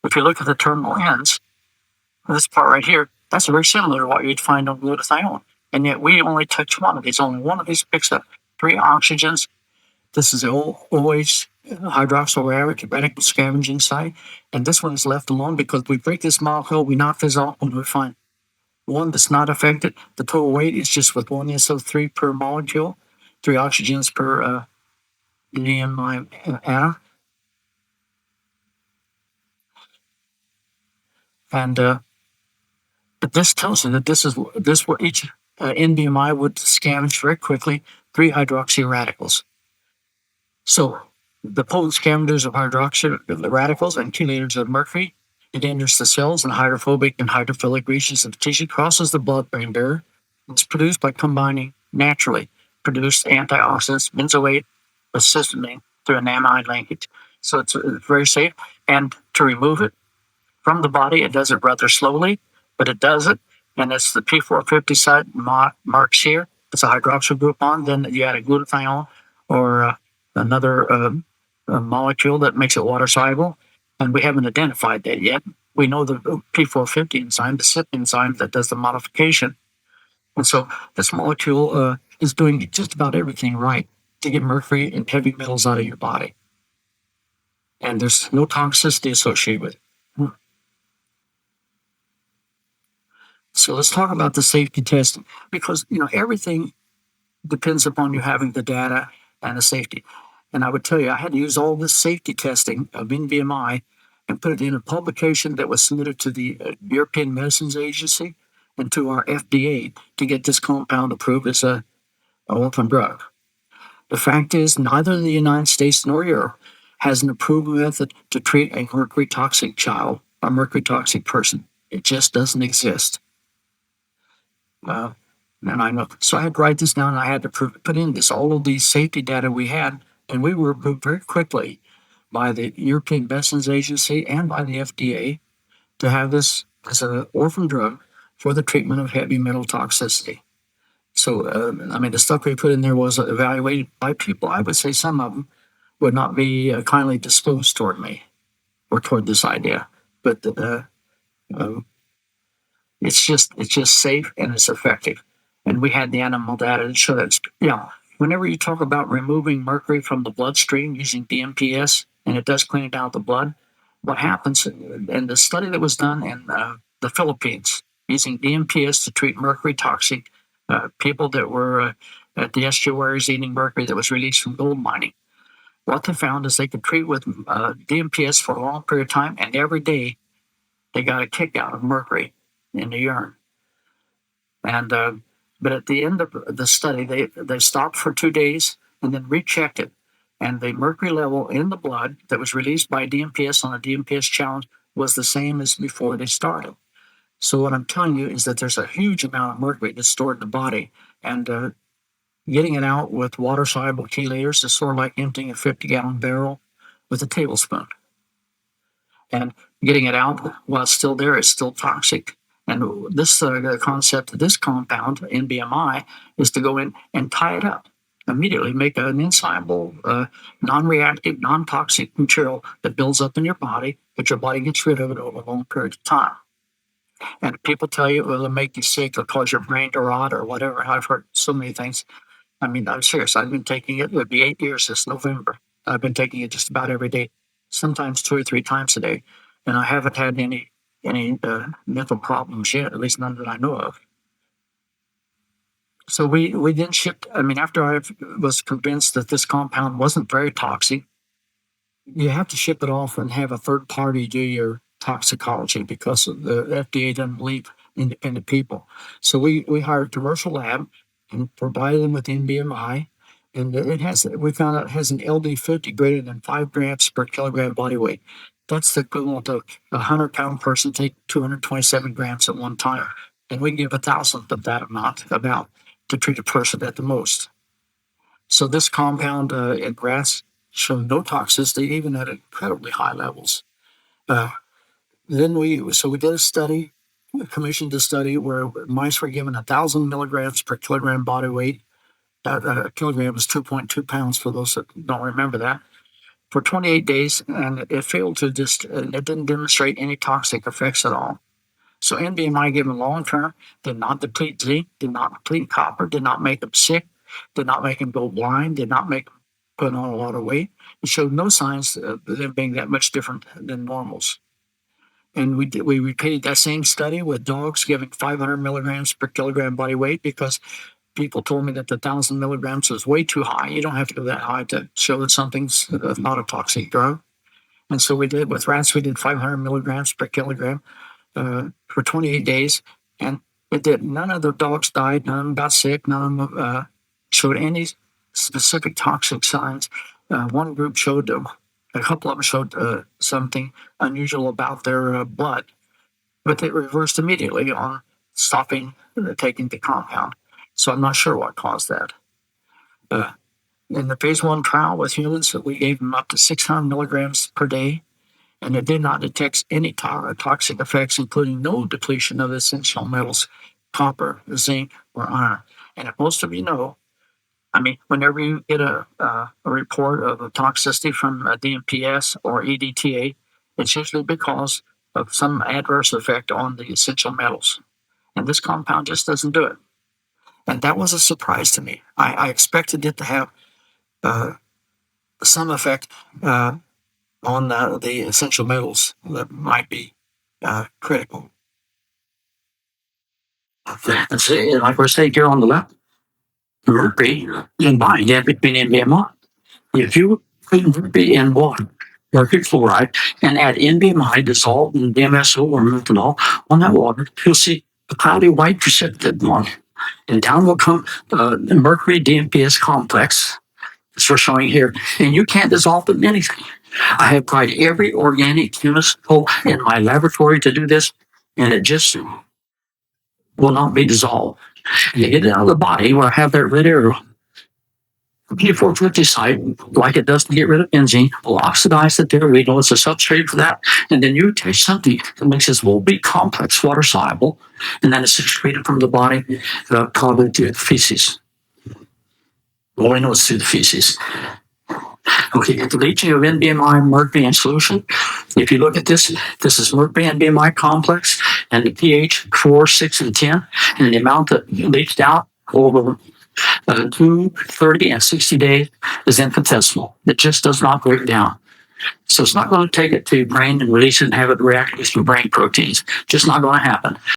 If you look at the terminal ends, this part right here, that's very similar to what you'd find on glutathione. And yet we only touch one of these. Only one of these picks up 3 oxygens. This is always hydroxyl radical scavenging site. And this one is left alone because we break this molecule, we knock this off, and we find one that's not affected. The total weight is just with 1 SO3 per molecule, 3 oxygens per NBMI atom. And but this tells you that this what each NBMI would scavenge very quickly 3 hydroxy radicals. So the potent scavengers of hydroxy radicals and chelators of mercury, it enters the cells in hydrophobic and hydrophilic regions of the tissue, crosses the blood-brain barrier. It's produced by combining naturally produced antioxidants, benzoate, with cysteamine through an amide linkage. So it's very safe. And to remove it from the body, it does it rather slowly, but it does it. And it's the P450 site marks here. It's a hydroxyl group on. Then you add a glutathione or another molecule that makes it water soluble. And we haven't identified that yet. We know the P450 enzyme, the CYP enzyme that does the modification. And so this molecule is doing just about everything right to get mercury and heavy metals out of your body. And there's no toxicity associated with it. So let's talk about the safety testing, because everything depends upon you having the data and the safety. And I would tell you, I had to use all this safety testing of NBMI and put it in a publication that was submitted to the European Medicines Agency and to our FDA to get this compound approved as an orphan drug. The fact is, neither the United States nor Europe has an approved method to treat a mercury toxic child, a mercury toxic person. It just doesn't exist. And I know, so I had to write this down, and I had to put in all of these safety data we had, and we were approved very quickly by the European Medicines Agency and by the FDA to have this as an orphan drug for the treatment of heavy metal toxicity. So, the stuff we put in there was evaluated by people. I would say some of them would not be kindly disposed toward me or toward this idea, but it's just safe and it's effective. And we had the animal data to show that. Whenever you talk about removing mercury from the bloodstream using DMPS, and it does clean it out the blood, what happens, and the study that was done in the Philippines using DMPS to treat mercury toxic people that were at the estuaries eating mercury that was released from gold mining, what they found is they could treat with DMPS for a long period of time, and every day they got a kick out of mercury in the urine. And but at the end of the study, they stopped for 2 days and then rechecked it. And the mercury level in the blood that was released by DMPS on a DMPS challenge was the same as before they started. So what I'm telling you is that there's a huge amount of mercury that's stored in the body. And getting it out with water-soluble chelators is sort of like emptying a 50-gallon barrel with a tablespoon. And getting it out while it's still there is still toxic. And this concept of this compound, NBMI, is to go in and tie it up immediately, make an insoluble, non-reactive, non-toxic material that builds up in your body, but your body gets rid of it over a long period of time. And people tell you, well, it'll make you sick, it'll cause your brain to rot or whatever. I've heard so many things. I'm serious. I've been taking it. It would be 8 years this November. I've been taking it just about every day, sometimes 2 or 3 times a day. And I haven't had any mental problems yet, at least none that I know of. So we then shipped, after I was convinced that this compound wasn't very toxic, you have to ship it off and have a third party do your toxicology because the FDA doesn't believe independent people. So we hired a commercial lab and provided them with NBMI. And we found out it has an LD50 greater than 5 grams per kilogram body weight. That's the equivalent of a 100-pound person take 227 grams at one time. And we give 1,000th of that amount about to treat a person at the most. So this compound in rats showed no toxicity, even at incredibly high levels. Then we did a study, commissioned a study where mice were given 1,000 milligrams per kilogram body weight. A kilogram is 2.2 pounds for those that don't remember that. for 28 days, and it failed to just, it didn't demonstrate any toxic effects at all. So NBMI given long term did not deplete zinc, did not deplete copper, did not make them sick, did not make them go blind, did not make them put on a lot of weight. It showed no signs of them being that much different than normals. And we repeated that same study with dogs giving 500 milligrams per kilogram body weight because people told me that the 1,000 milligrams was way too high. You don't have to go that high to show that something's not a toxic drug. And so we did with rats, we did 500 milligrams per kilogram for 28 days. And it did. None of the dogs died. None of them got sick. None of them showed any specific toxic signs. One group showed, a couple of them showed something unusual about their blood, but they reversed immediately on stopping taking the compound. So I'm not sure what caused that. In the phase 1 trial with humans, we gave them up to 600 milligrams per day, and it did not detect any toxic effects, including no depletion of essential metals, copper, zinc, or iron. And if most of you know, I mean, whenever you get a report of a toxicity from a DMPS or EDTA, it's usually because of some adverse effect on the essential metals. And this compound just doesn't do it. And that was a surprise to me. I expected it to have some effect on the essential metals that might be critical. And see, like we're saying here on the left, mercury combined between NBMI. If you put mercury in water, mercury fluoride, and add NBMI dissolved in DMSO or methanol on that water, you'll see a cloudy white precipitate one. And down will come the mercury DMPS complex, as we're showing here. And you can't dissolve it in anything. I have tried every organic chemical in my laboratory to do this, and it just will not be dissolved. And you get it out of the body where I have that red arrow. P450 site, like it does to get rid of benzene, will oxidize it there. We know it's a substrate for that. And then you take something that makes this will be complex, water soluble, and then it's excreted from the body, called through the feces. Well, we know it's through the feces. Okay, the leaching of NBMI mercury in solution. If you look at this, this is mercury NBMI complex, and the pH 4, 6, and 10, and the amount that leached out over 2, 30, and 60 days is infinitesimal. It just does not break down. So it's not going to take it to brain and release it and have it react with your brain proteins. Just not going to happen.